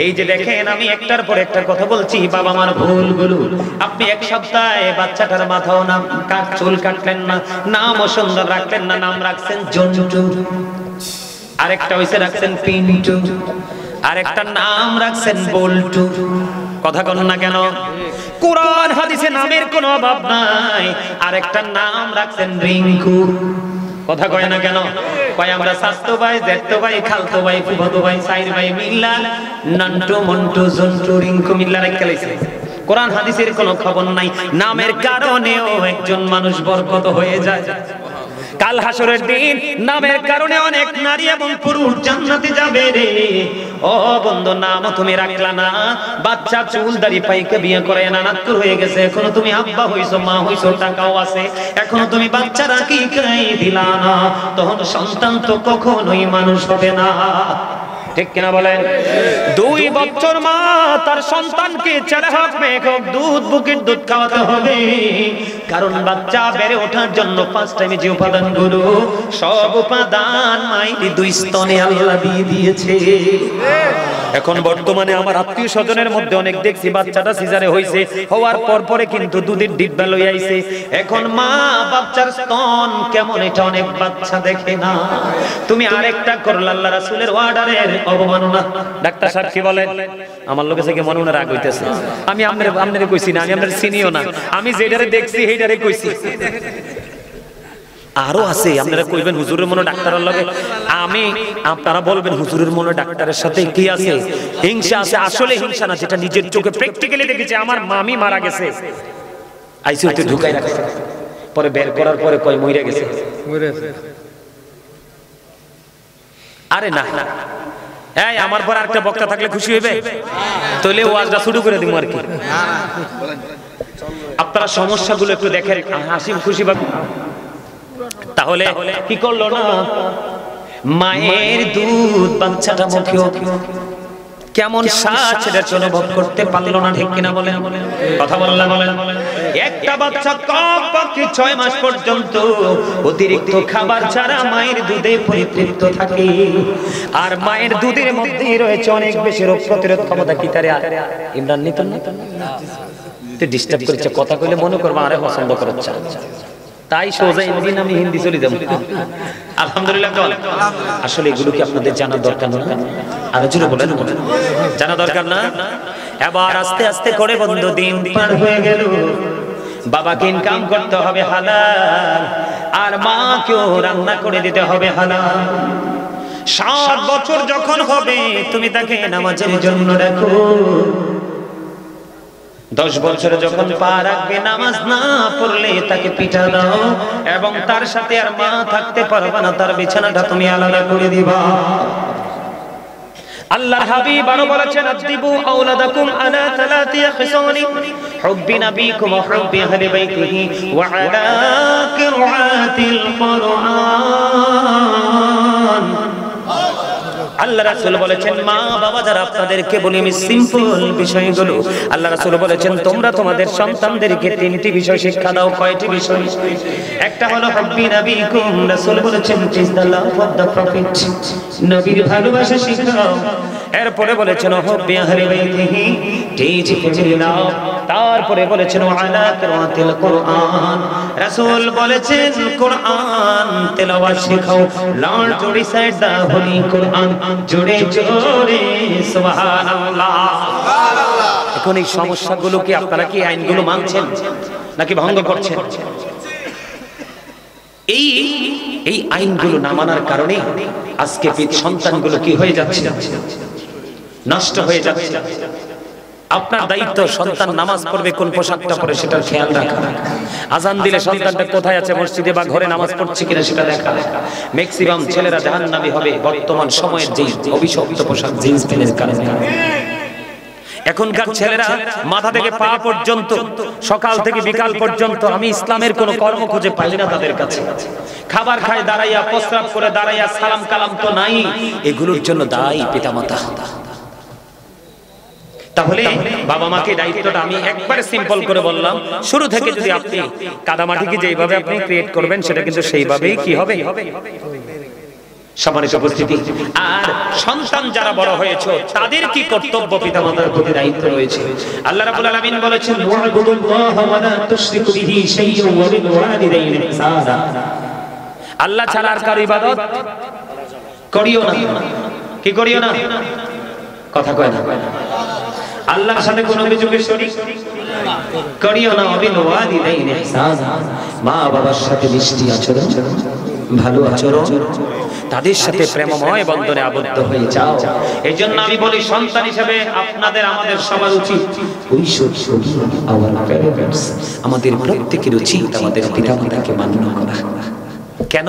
এই যে দেখেন আমি একটার পর একটা কথা বলছি বাবা মার ভুলগুলো। আপনি এক সপ্তাহে বাচ্চাটার মাথাও না চুল কাটলেন না, নামও সুন্দর রাখলেন না, নাম রাখছেন জন্টু, আরেকটা হইছে রাখছেন পিন্টু, আরেকটা নাম রাখছেন বল্টু। কথা কন না কেন? কোরআন হাদিসে নামের কোনো অভাব নাই। আরেকটা নাম রাখছেন রিঙ্কু। কথা কয় না কেন? কয় আমরা শাস্তো ভাই, জেঠতো ভাই, খালতো ভাই, ফুফাতো ভাই, সাইর ভাই মিল্লা নন্টু মন্টু জন্টু রিঙ্কু মিল্লা রাখতে লাইছে। কোরআন হাদিসের কোনো খবর নাই। নামের কারণেও একজন মানুষ বরকত হয়ে যায়। কাল হাসরের দিন নামের কারণে অনেক নারী এবং পুরুষ জান্নাতে যাবে রে। ও বন্ধু, নাম তুমি রাখলা না, বাচ্চা চুল দাড়ি পাইকে বিয়ে করে নানাত্তর হয়ে গেছে, এখনো তুমি আব্বা হইছো, মা হইছো, টাকাও আছে, এখনো তুমি বাচ্চারা কি খাই দিলা না, তখন সন্তান তো কখনোই মানুষ হবে না। ঠিক কিনা বলেন? 2 বছর মা তার সন্তানকে ছেলে হোক মেয়ে হোক দুধ বুকের দুধ খাওয়াতে হবে, কারণ বাচ্চা বেড়ে ওঠার জন্য 5 টাইমে যে উপাদানগুলো, সব উপাদান মায়ের 2 স্তনে আল্লাহ দিয়ে দিয়েছে। এখন বর্তমানে আমার আত্মীয় স্বজনের মধ্যে অনেক দেখছি বাচ্চাটা সিজারে হইছে, হওয়ার পর পরে কিন্তু দুধের ডিব্বা লই আইছে। এখন মা বাচ্চার স্তন কেমন এটা অনেক বাচ্চা দেখে না। তুমি আরেকটা করলা আল্লাহ রাসূলের অর্ডারের অবমাননা। ডাক্তার সাহেব কি বলেন? আমার লোকে থেকে মনে মনে রাগ হইতেছে। আমি আপনারে কইছি না, আমি আপনার চিনিও না, আমি যেটারে দেখছি সেইটারে কইছি। আরো আছে আপনারা কইবেন হুজুরের মনে ডাক্তারের লগে, আমি আপনারা বলবেন হুজুরের মনে ডাক্তারের সাথে কি আছে? হিংসা আছে। আসলে হিংসা না, যেটা নিজের চোখে প্র্যাকটিক্যালি দেখেছি। আমার মামি মারা গেছে, আইসিইউতে ঢুকাই রাখছে, পরে বের করার পরে কয় মইরা গেছে। আরে না, এই আমার পর আরেকটা বক্তা থাকলে খুশি হইবে, তাহলে ওয়াজটা শুরু করে দিব আর কি। আপনারা সমস্যাগুলো একটু দেখেন, হাসি খুশি ভাবে। তাহলে কি করলো না, মায়ের দুধ বাচ্চাটা মুখে কেমন স্বাদ সেটা অনুভব করতে পারলো না। ঠিক কিনা বলেন? কথা বললাম বলেন। একটা বাচ্চা কমপক্ষে 6 মাস পর্যন্ত অতিরিক্ত খাবার ছাড়া মায়ের দুধে পরিতৃপ্ত থাকে, আর মায়ের দুধের মধ্যে রয়েছে অনেক বেশি রোগ প্রতিরোধ ক্ষমতা। কি তারে ইমরান নিতেন না তো ডিস্টার্ব করেছে, কথা কইলে মনে করবা আরে পছন্দ করছে, তাই সোজা ইঞ্জিন আমি হিন্দি চলে যাব। আলহামদুলিল্লাহ। আসলে এগুলো কি আপনাদের জানা দরকার না? আরো জোরে বলেন, জানা দরকার না? এবার আস্তে আস্তে করে বন্ধু দিন পার হয়ে গেল। বাবাকে ইনকাম করতে হবে হালাল, আর মাকেও রান্না করে দিতে হবে হালাল। 7 বছর যখন হবে তুমি তাকে নামাজের জন্য রাখো, 10 বছরে যখন পা রাখবে নামাজ না পড়লে তাকে পিঠা দাও, এবং তার সাথে আর মা থাকতে পারবে না, তার বিছানাটা তুমি আলাদা করে দিবা। আল্লাহর হাবিব আরো বলেছেন আদিবু আওলাদাকুম আলা 3 খিসালি হুব্বি নাবিকুম ওয়া হুব্বি আহলি বাইতিহি ওয়া আলা কিরাআতিল কুরআন। আল্লাহ রাসূল বলেছেন মা বাবা যারা আপনাদেরকে বলি আমি সিম্পল বিষয়গুলো, আল্লাহ রাসূল বলেছেন তোমরা তোমাদের সন্তানদেরকে 3টি বিষয় শিক্ষা দাও। কয়টি বিষয়? একটা হলো হুব্বি নাবিকুম, রাসূল বলেছেন teach the love of the prophet, নবীর ভালোবাসা শিখাও। এরপরে বলেছেন হুব্বি আহলি বাইতিহি, টিজ ফ্যামিলি লাভ। তারপরে বলেছেন আলা কিরাআতিল কুরআন, রাসূল বলেছেন কুরআন তেলাওয়াত শেখাও। Learn to recite the holy Quran, জোরে জোরে সুবহানাল্লাহ। এখন এই সমস্যাগুলো কি আপনারা কি আইনগুলো মানছেন নাকি ভঙ্গ করছেন? এই আইনগুলো না মানার কারণে আজকে সন্তানগুলো কি হয়ে যাচ্ছে? নষ্ট হয়ে যাচ্ছে। আপনার দায়িত্ব সন্তান নামাজ পড়বে কোন পোশাকটা পরে সেটার খেয়াল রাখা, আজান দিলে সন্তানটা কোথায় আছে মসজিদে বা ঘরে নামাজ পড়ছে কিনা সেটা দেখা। ম্যাক্সিমাম ছেলেরা জাহান্নামী হবে বর্তমান সময়ের যে অভিশপ্ত পোশাক জিন্স প্যান্টের কারণে। এখনকার ছেলেরা মাথা থেকে পা পর্যন্ত সকাল থেকে বিকাল পর্যন্ত আমি ইসলামের কোন কর্ম খুঁজে পাই না তাদের কাছে। খাবার খায় দাঁড়াইয়া, প্রস্রাব করে দাঁড়াইয়া, সালাম কালাম তো নাই। এগুলোর জন্য দায়ী পিতামাতা। তাহলে বাবা মাকে দায়িত্বটা আমি একবারে সিম্পল করে বললাম, শুরু থেকে যদি আপনি কাদামাটিকে যেইভাবে আপনি ক্রিয়েট করবেন সেটা কিন্তু সেইভাবেই কি হবে, সম্মানিত উপস্থিতি, আর সন্তান যারা বড় হয়েছে তাদের কি কর্তব্য, পিতামাতার প্রতি দায়িত্ব রয়েছে। আল্লাহ রাব্বুল আলামিন বলেছেন ওয়া'বুদুল্লাহা ওয়া লা তুশরিকু বিহি শাইয়্যান ওয়া বিল ওয়ালিদাইনি ইহসানা। আল্লাহ ছাড়া আর কারো ইবাদত করিও না। কি করিও না? কথা কয় না। আল্লাহর সাথে কোনো অভিযোগের শরীক করিও না। ওয়া বিল ওয়ালিদাইনি ইহসানা, মা বাবার সাথে মিষ্টি আচরণ, ভালো আচরণ, তাদের সাথে প্রেমময় বন্ধনে আবদ্ধ হয়ে যাও। এই জন্য আমি বলি সন্তান হিসেবে আপনাদের আমাদের সবার উচিত আমাদের প্রত্যেকের উচিত আমাদের পিতামাতাকে মান্য করা। কেন?